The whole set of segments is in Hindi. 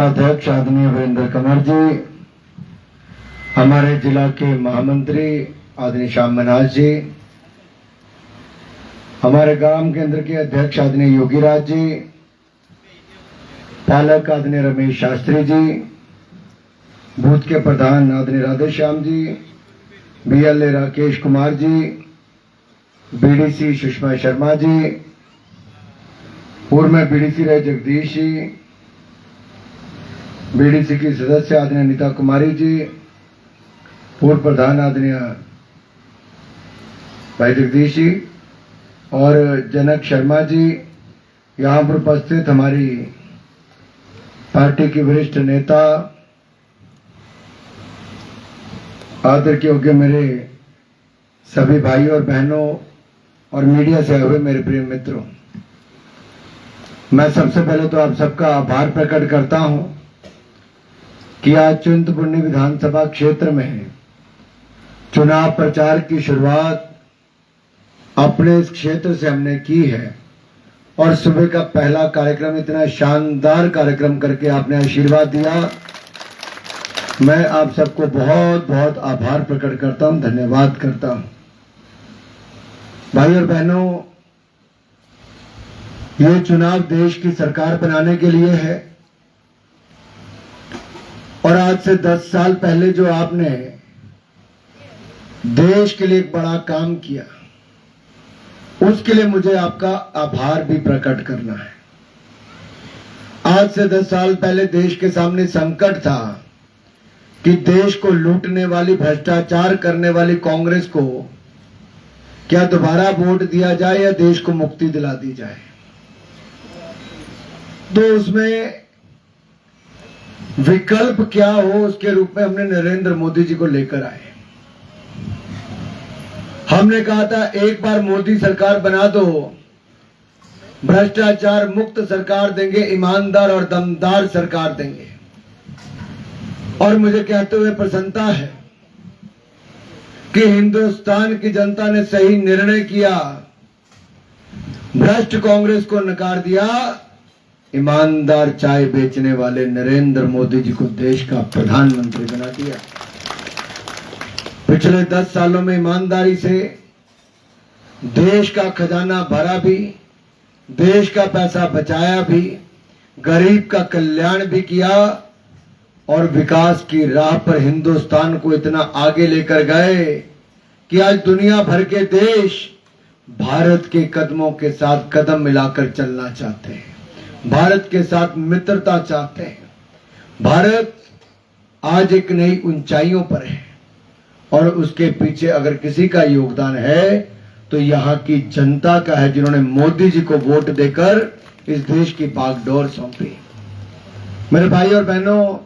जिलाध्यक्ष आदरणीय वीरेंद्र कंवर जी, हमारे जिला के महामंत्री आदरणीय श्याम मनाज जी, हमारे ग्राम केंद्र के अध्यक्ष आदरणीय योगीराज जी, पालक आदरणीय रमेश शास्त्री जी, बूथ के प्रधान आदरणीय राधेश्याम जी, बीएलए राकेश कुमार जी, बीडीसी सुषमा शर्मा जी, पूर्व में बीडीसी रहे जगदीश जी, बीडीसी की सदस्य आदरणीय नीता कुमारी जी, पूर्व प्रधान आदरणीय भाई जगदीश जी और जनक शर्मा जी, यहाँ पर उपस्थित हमारी पार्टी के वरिष्ठ नेता, आदर के योग्य मेरे सभी भाई और बहनों और मीडिया से आए हुए मेरे प्रिय मित्रों, मैं सबसे पहले तो आप सबका आभार प्रकट करता हूं कि आज चिंतपूर्णी विधानसभा क्षेत्र में चुनाव प्रचार की शुरुआत अपने इस क्षेत्र से हमने की है और सुबह का पहला कार्यक्रम इतना शानदार कार्यक्रम करके आपने आशीर्वाद दिया। मैं आप सबको बहुत बहुत आभार प्रकट करता हूं, धन्यवाद करता हूं। भाई और बहनों, ये चुनाव देश की सरकार बनाने के लिए है और आज से 10 साल पहले जो आपने देश के लिए एक बड़ा काम किया, उसके लिए मुझे आपका आभार भी प्रकट करना है। आज से 10 साल पहले देश के सामने संकट था कि देश को लूटने वाली, भ्रष्टाचार करने वाली कांग्रेस को क्या दोबारा वोट दिया जाए या देश को मुक्ति दिला दी जाए। तो उसमें विकल्प क्या हो, उसके रूप में हमने नरेंद्र मोदी जी को लेकर आए। हमने कहा था एक बार मोदी सरकार बना दो, भ्रष्टाचार मुक्त सरकार देंगे, ईमानदार और दमदार सरकार देंगे। और मुझे कहते हुए प्रसन्नता है कि हिंदुस्तान की जनता ने सही निर्णय किया, भ्रष्ट कांग्रेस को नकार दिया, ईमानदार चाय बेचने वाले नरेंद्र मोदी जी को देश का प्रधानमंत्री बना दिया। पिछले 10 सालों में ईमानदारी से देश का खजाना भरा भी, देश का पैसा बचाया भी, गरीब का कल्याण भी किया और विकास की राह पर हिंदुस्तान को इतना आगे लेकर गए कि आज दुनिया भर के देश भारत के कदमों के साथ कदम मिलाकर चलना चाहते हैं, भारत के साथ मित्रता चाहते हैं। भारत आज एक नई ऊंचाइयों पर है और उसके पीछे अगर किसी का योगदान है तो यहाँ की जनता का है, जिन्होंने मोदी जी को वोट देकर इस देश की बागडोर सौंपी। मेरे भाई और बहनों,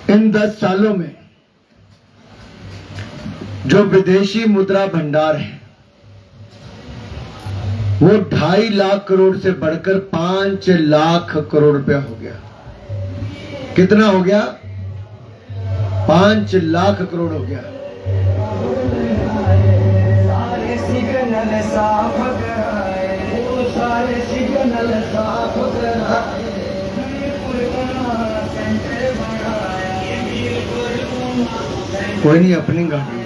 इन 10 सालों में जो विदेशी मुद्रा भंडार है वो 2.5 लाख करोड़ से बढ़कर 5 लाख करोड़ रुपया हो गया। कितना हो गया? 5 लाख करोड़ हो गया। कोई नहीं, अपनी गाड़ी है।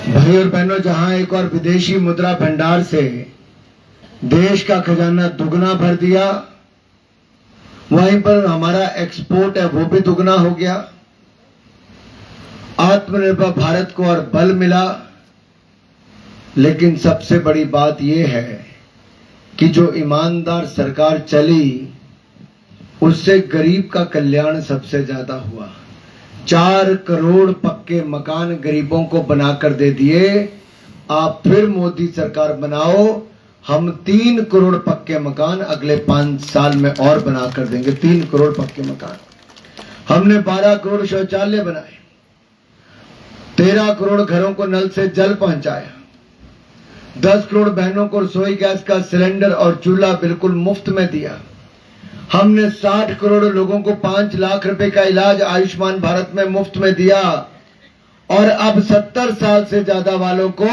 भाई और बहनों, जहां एक और विदेशी मुद्रा भंडार से देश का खजाना दुगना भर दिया, वहीं पर हमारा एक्सपोर्ट है वो भी दुगना हो गया। आत्मनिर्भर भारत को और बल मिला। लेकिन सबसे बड़ी बात यह है कि जो ईमानदार सरकार चली उससे गरीब का कल्याण सबसे ज्यादा हुआ। 4 करोड़ पक्के मकान गरीबों को बनाकर दे दिए। आप फिर मोदी सरकार बनाओ, हम 3 करोड़ पक्के मकान अगले 5 साल में और बनाकर देंगे। 3 करोड़ पक्के मकान। हमने 12 करोड़ शौचालय बनाए, 13 करोड़ घरों को नल से जल पहुंचाया, 10 करोड़ बहनों को रसोई गैस का सिलेंडर और चूल्हा बिल्कुल मुफ्त में दिया। हमने 60 करोड़ लोगों को 5 लाख रुपए का इलाज आयुष्मान भारत में मुफ्त में दिया और अब 70 साल से ज्यादा वालों को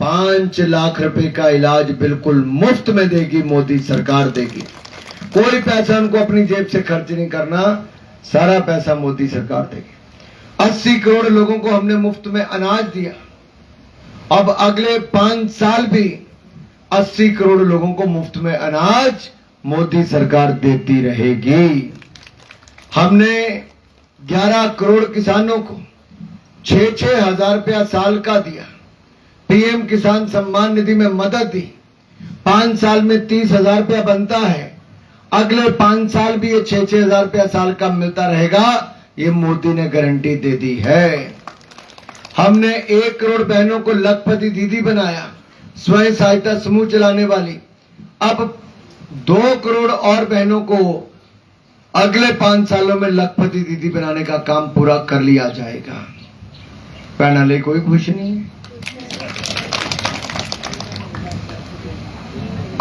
5 लाख रुपए का इलाज बिल्कुल मुफ्त में देगी मोदी सरकार देगी। कोई पैसा उनको अपनी जेब से खर्च नहीं करना, सारा पैसा मोदी सरकार देगी। 80 करोड़ लोगों को हमने मुफ्त में अनाज दिया। अब अगले 5 साल भी 80 करोड़ लोगों को मुफ्त में अनाज मोदी सरकार देती रहेगी। हमने 11 करोड़ किसानों को 6-6 हजार रुपया साल का दिया। पीएम किसान सम्मान निधि में मदद दी। 5 साल में 30,000 रुपया बनता है। अगले 5 साल भी ये 6-6 हजार रुपया साल का मिलता रहेगा, ये मोदी ने गारंटी दे दी है। हमने 1 करोड़ बहनों को लखपति दीदी बनाया, स्वयं सहायता समूह चलाने वाली। अब 2 करोड़ और बहनों को अगले 5 सालों में लखपति दीदी बनाने का काम पूरा कर लिया जाएगा। पहले कोई खुश नहीं है।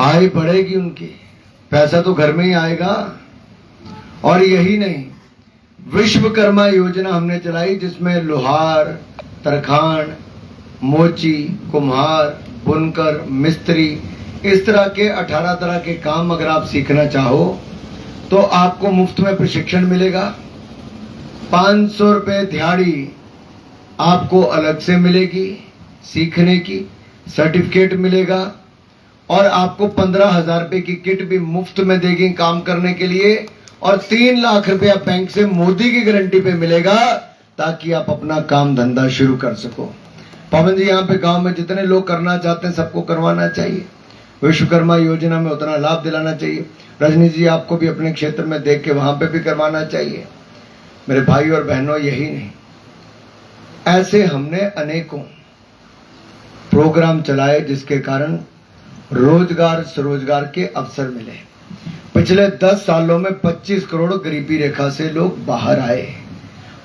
आय बढ़ेगी उनकी, पैसा तो घर में ही आएगा। और यही नहीं, विश्वकर्मा योजना हमने चलाई जिसमें लोहार, तरखान, मोची, कुम्हार, बुनकर, मिस्त्री, इस तरह के 18 तरह के काम अगर आप सीखना चाहो तो आपको मुफ्त में प्रशिक्षण मिलेगा। 500 रुपए दिहाड़ी आपको अलग से मिलेगी सीखने की, सर्टिफिकेट मिलेगा और आपको 15,000 रुपए की किट भी मुफ्त में देगी काम करने के लिए और 3 लाख रुपया बैंक से मोदी की गारंटी पे मिलेगा ताकि आप अपना काम धंधा शुरू कर सको। पवन जी, यहाँ पे गांव में जितने लोग करना चाहते हैं सबको करवाना चाहिए। विश्वकर्मा योजना में उतना लाभ दिलाना चाहिए। रजनी जी, आपको भी अपने क्षेत्र में देख के वहां पे भी करवाना चाहिए। मेरे भाई और बहनों, यही नहीं, ऐसे हमने अनेकों प्रोग्राम चलाए जिसके कारण रोजगार स्वरोजगार के अवसर मिले। पिछले 10 सालों में 25 करोड़ गरीबी रेखा से लोग बाहर आए।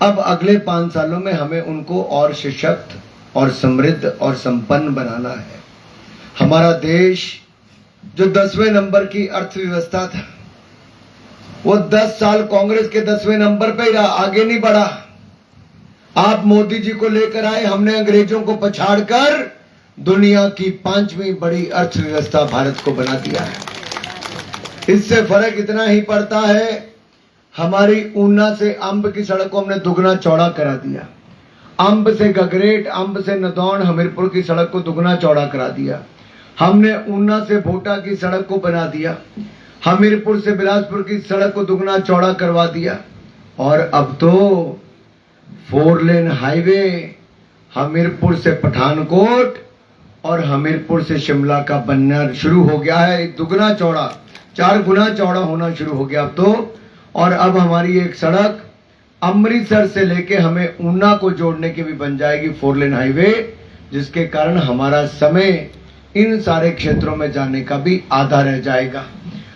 अब अगले 5 सालों में हमें उनको और सशक्त और समृद्ध और संपन्न बनाना है। हमारा देश जो 10वें नंबर की अर्थव्यवस्था था, वो 10 साल कांग्रेस के 10वें नंबर पे ही रहा, आगे नहीं बढ़ा। आप मोदी जी को लेकर आए, हमने अंग्रेजों को पछाड़कर दुनिया की 5वीं बड़ी अर्थव्यवस्था भारत को बना दिया है। इससे फर्क इतना ही पड़ता है, हमारी ऊना से अंब की सड़क को हमने दुगना चौड़ा करा दिया। अंब से गगरेट, अंब से नदौन, हमीरपुर की सड़क को दुगना चौड़ा करा दिया। हमने ऊना से भोटा की सड़क को बना दिया। हमीरपुर से बिलासपुर की सड़क को दुगना चौड़ा करवा दिया। और अब तो 4 लेन हाईवे हमीरपुर से पठानकोट और हमीरपुर से शिमला का बनना शुरू हो गया है। दुगना चौड़ा, 4 गुना चौड़ा होना शुरू हो गया अब तो। और अब हमारी एक सड़क अमृतसर से लेके हमें ऊना को जोड़ने की भी बन जाएगी 4 लेन हाईवे, जिसके कारण हमारा समय इन सारे क्षेत्रों में जाने का भी आधा रह जाएगा।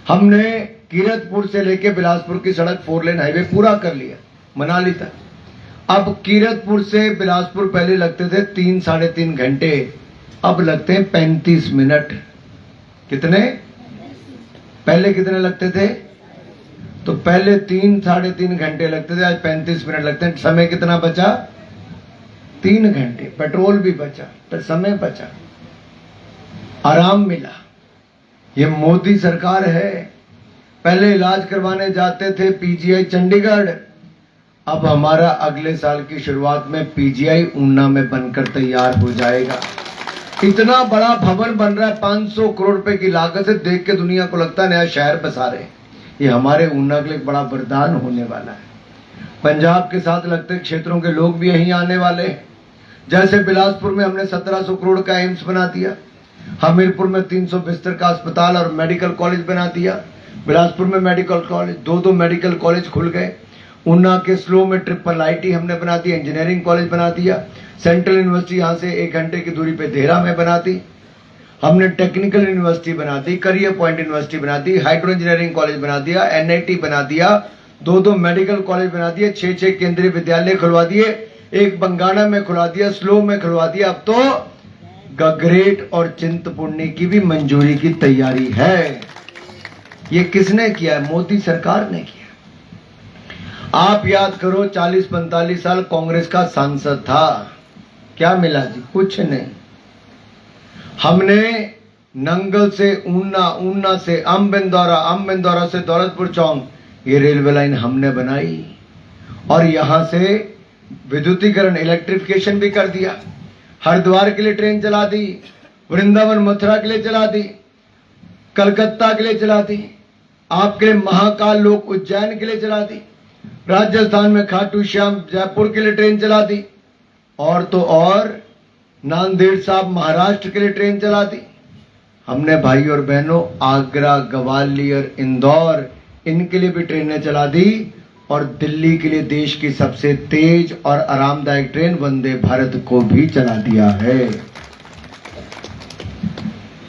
हमने कीरतपुर से लेके बिलासपुर की सड़क 4 लेन हाईवे पूरा कर लिया, मनाली तक। अब कीरतपुर से बिलासपुर पहले लगते थे 3-3.5 घंटे, अब लगते हैं 35 मिनट। कितने? पहले कितने लगते थे? तो पहले 3-3.5 घंटे लगते थे, आज 35 मिनट लगते हैं। समय कितना बचा? 3 घंटे। पेट्रोल भी बचा, तो समय बचा, आराम मिला। ये मोदी सरकार है। पहले इलाज करवाने जाते थे पीजीआई चंडीगढ़, अब हमारा अगले साल की शुरुआत में पीजीआई ऊना में बनकर तैयार हो जाएगा। इतना बड़ा भवन बन रहा है 500 करोड़ रुपए की लागत से, देख के दुनिया को लगता है नया शहर बसा रहे। ये हमारे ऊना के लिए बड़ा वरदान होने वाला है। पंजाब के साथ लगते क्षेत्रों के लोग भी यहीं आने वाले हैं। जैसे बिलासपुर में हमने 1700 करोड़ का एम्स बना दिया, हमीरपुर में 300 बिस्तर का अस्पताल और मेडिकल कॉलेज बना दिया, बिलासपुर में मेडिकल कॉलेज, 2 मेडिकल कॉलेज खुल गए। ऊना के स्लो में IIIT हमने बना दिया, इंजीनियरिंग कॉलेज बना दिया। सेंट्रल यूनिवर्सिटी यहाँ से 1 घंटे की दूरी पे देहरा में बना दी। हमने टेक्निकल यूनिवर्सिटी बना दी, करियर पॉइंट यूनिवर्सिटी बना दी, हाइड्रो इंजीनियरिंग कॉलेज बना दिया, NIT बना दिया, 2 मेडिकल कॉलेज बना दिए, 6 केंद्रीय विद्यालय खुलवा दिए, 1 बंगाना में खुलवा दिया, स्लो में खुलवा दिया। अब तो गगरेट और चिंतपूर्णी की भी मंजूरी की तैयारी है। ये किसने किया है? मोदी सरकार ने किया। आप याद करो 40-45 साल कांग्रेस का सांसद था, क्या मिला जी? कुछ नहीं। हमने नंगल से ऊना, ऊना से अम्बिंदौरा, अम्बिंदौरा से दौलतपुर चौक, ये रेलवे लाइन हमने बनाई और यहां से विद्युतीकरण, इलेक्ट्रिफिकेशन भी कर दिया। हरिद्वार के लिए ट्रेन चला दी, वृंदावन मथुरा के लिए चला दी, कलकत्ता के लिए चला दी, आपके लिए महाकाल लोक उज्जैन के लिए चला दी, राजस्थान में खाटू श्याम जयपुर के लिए ट्रेन चला दी, और तो और नांदेड़ साहब महाराष्ट्र के लिए ट्रेन चला दी। हमने भाई और बहनों आगरा, ग्वालियर, इंदौर, इनके लिए भी ट्रेनें चला दी, और दिल्ली के लिए देश की सबसे तेज और आरामदायक ट्रेन वंदे भारत को भी चला दिया है।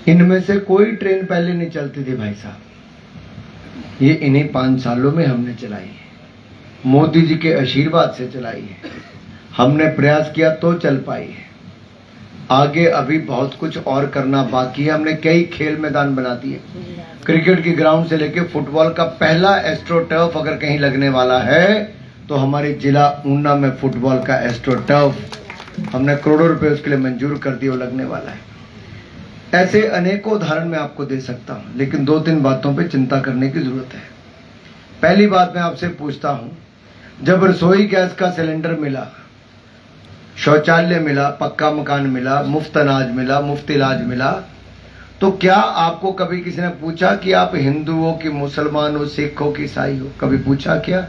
इनमें से कोई ट्रेन पहले नहीं चलती थी भाई साहब, ये इन्हीं 5 सालों में हमने चलाई है, मोदी जी के आशीर्वाद से चलाई है। हमने प्रयास किया तो चल पाई है। आगे अभी बहुत कुछ और करना बाकी है। हमने कई खेल मैदान बना दिए, क्रिकेट की ग्राउंड से लेके फुटबॉल का पहला एस्ट्रो टर्फ अगर कहीं लगने वाला है तो हमारे जिला ऊना में फुटबॉल का एस्ट्रो टर्फ हमने करोड़ों रुपए उसके लिए मंजूर कर दिए, वो लगने वाला है। ऐसे अनेकों उदाहरण मैं आपको दे सकता हूं, लेकिन 2-3 बातों पे चिंता करने की जरूरत है। पहली बात मैं आपसे पूछता हूं, जब रसोई गैस का सिलेंडर मिला, शौचालय मिला, पक्का मकान मिला, मुफ्त अनाज मिला, मुफ्त इलाज मिला, तो क्या आपको कभी किसी ने पूछा कि आप हिंदू हो कि मुसलमान हो, सिख हो कि ईसाई हो? कभी पूछा क्या?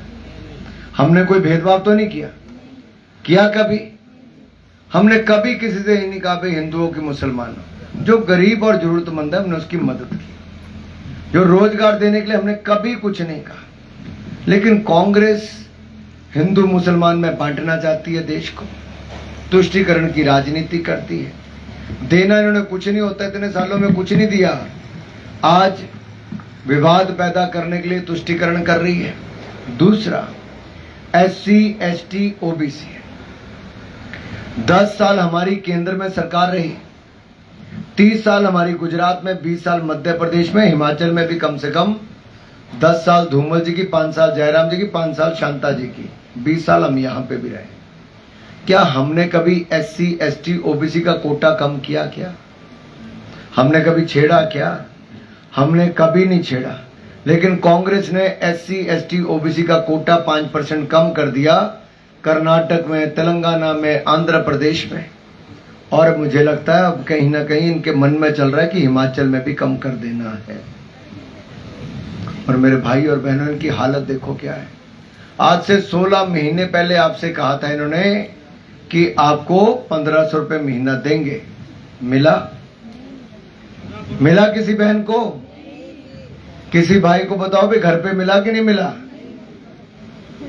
हमने कोई भेदभाव तो नहीं किया कभी? हमने कभी किसी से ही नहीं कहा भाई हिंदू हो कि मुसलमान हो। जो गरीब और जरूरतमंद है हमने उसकी मदद की, जो रोजगार देने के लिए हमने कभी कुछ नहीं कहा। लेकिन कांग्रेस हिंदू मुसलमान में बांटना चाहती है देश को, तुष्टीकरण की राजनीति करती है। देना इन्होंने कुछ नहीं होता, इतने सालों में कुछ नहीं दिया, आज विवाद पैदा करने के लिए तुष्टीकरण कर रही है। दूसरा, SC, ST, OBC, 10 साल हमारी केंद्र में सरकार रही, 30 साल हमारी गुजरात में, 20 साल मध्य प्रदेश में, हिमाचल में भी कम से कम 10 साल धूमल जी की, 5 साल जयराम जी की, 5 साल शांता जी की, 20 साल हम यहां पे भी रहे। क्या हमने कभी SC, ST, OBC का कोटा कम किया? क्या हमने कभी छेड़ा? क्या हमने कभी नहीं छेड़ा। लेकिन कांग्रेस ने SC, ST, OBC का कोटा 5% कम कर दिया, कर्नाटक में, तेलंगाना में, आंध्र प्रदेश में, और मुझे लगता है अब कहीं ना कहीं इनके मन में चल रहा है कि हिमाचल में भी कम कर देना है। और मेरे भाई और बहनों, इनकी हालत देखो क्या है। आज से 16 महीने पहले आपसे कहा था इन्होंने कि आपको 1500 रुपए महीना देंगे, मिला? मिला किसी बहन को? किसी भाई को बताओ भी घर पे मिला कि नहीं मिला?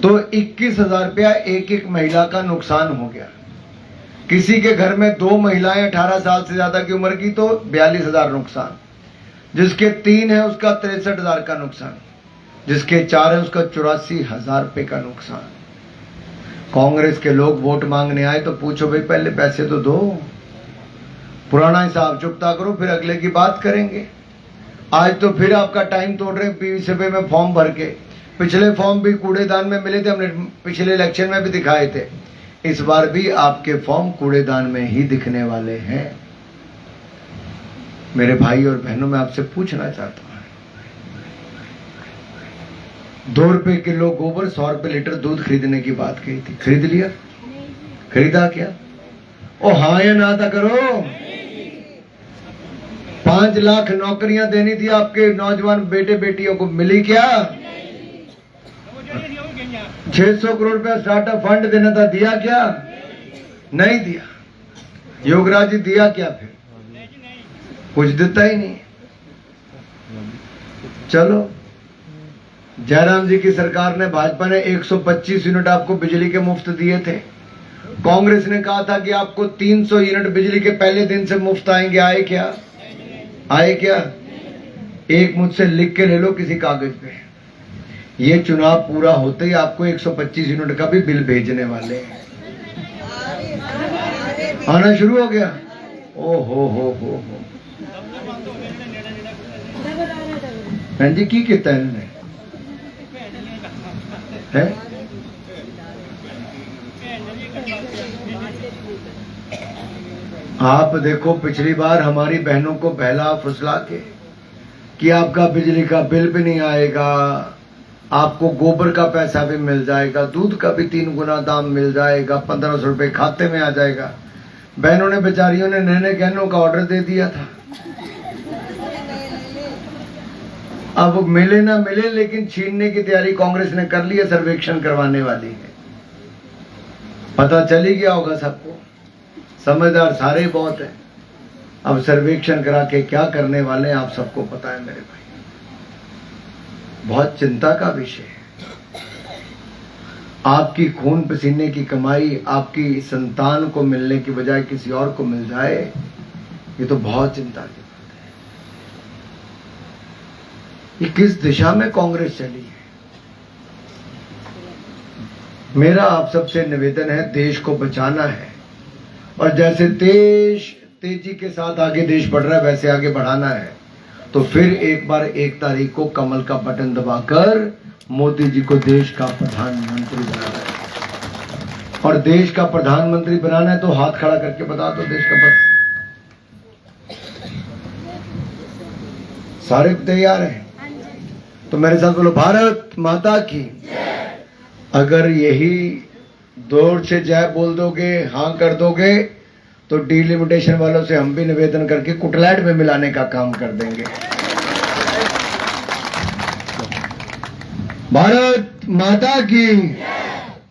तो 21,000 रुपया एक एक महिला का नुकसान हो गया। किसी के घर में 2 महिलाएं 18 साल से ज्यादा की उम्र की तो 42,000 नुकसान, जिसके 3 है उसका 63,000 का नुकसान, जिसके 4 है उसका 84,000 रुपए का नुकसान। कांग्रेस के लोग वोट मांगने आए तो पूछो भाई पहले पैसे तो दो, पुराना हिसाब चुकता करो, फिर अगले की बात करेंगे। आज तो फिर आपका टाइम तोड़ रहे हैं PVCP में फॉर्म भर के। पिछले फॉर्म भी कूड़ेदान में मिले थे, हमने पिछले इलेक्शन में भी दिखाए थे। इस बार भी आपके फॉर्म कूड़ेदान में ही दिखने वाले हैं। मेरे भाई और बहनों, मैं आपसे पूछना चाहता हूं, 2 रुपए किलो गोबर, 100 रुपए लीटर दूध खरीदने की बात कही थी, खरीद लिया? खरीदा क्या? ओ हाँ या ना था करो। 5 लाख नौकरियां देनी थी आपके नौजवान बेटे बेटियों को, मिली क्या? 600 करोड़ रुपया स्टार्टअप फंड देना था, दिया क्या? नहीं दिया। योगराज जी दिया क्या? फिर कुछ देता ही नहीं। चलो, जयराम जी की सरकार ने, भाजपा ने 125 यूनिट आपको बिजली के मुफ्त दिए थे। कांग्रेस ने कहा था कि आपको 300 यूनिट बिजली के पहले दिन से मुफ्त आएंगे, आए क्या? आए क्या? एक मुझसे लिख के ले लो किसी कागज पे, ये चुनाव पूरा होते ही आपको 125 यूनिट का भी बिल भेजने वाले हैं। आना शुरू हो गया। ओ हो। भैन जी की किता इन्होंने है? आप देखो पिछली बार हमारी बहनों को बहला फुसला के कि आपका बिजली का बिल भी नहीं आएगा, आपको गोबर का पैसा भी मिल जाएगा, दूध का भी 3 गुना दाम मिल जाएगा, 1500 रुपए खाते में आ जाएगा। बहनों ने बेचारियों ने नए गहनों का ऑर्डर दे दिया था। अब मिले ना मिले, लेकिन छीनने की तैयारी कांग्रेस ने कर ली है, सर्वेक्षण करवाने वाली है। पता चल ही गया होगा सबको, समझदार सारे बहुत है। अब सर्वेक्षण करा के क्या करने वाले हैं आप सबको पता है मेरे भाई। बहुत चिंता का विषय है। आपकी खून पसीने की कमाई आपकी संतान को मिलने की बजाय किसी और को मिल जाए, ये तो बहुत चिंता की बात है। ये किस दिशा में कांग्रेस चली है? मेरा आप सबसे निवेदन है, देश को बचाना है और जैसे देश तेजी के साथ आगे देश बढ़ रहा है वैसे आगे बढ़ाना है। तो फिर एक बार 1 तारीख को कमल का बटन दबाकर मोदी जी को देश का प्रधानमंत्री बनाना है। और देश का प्रधानमंत्री बनाना है तो हाथ खड़ा करके बता दो देश का सारे तैयार हैं? तो मेरे साथ बोलो भारत माता की। अगर यही जोर से जय बोल दोगे, हां कर दोगे, तो डिलिमिटेशन वालों से हम भी निवेदन करके कुटलैट में मिलाने का काम कर देंगे। भारत माता की,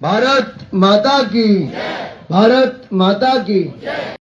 भारत माता की, भारत माता की।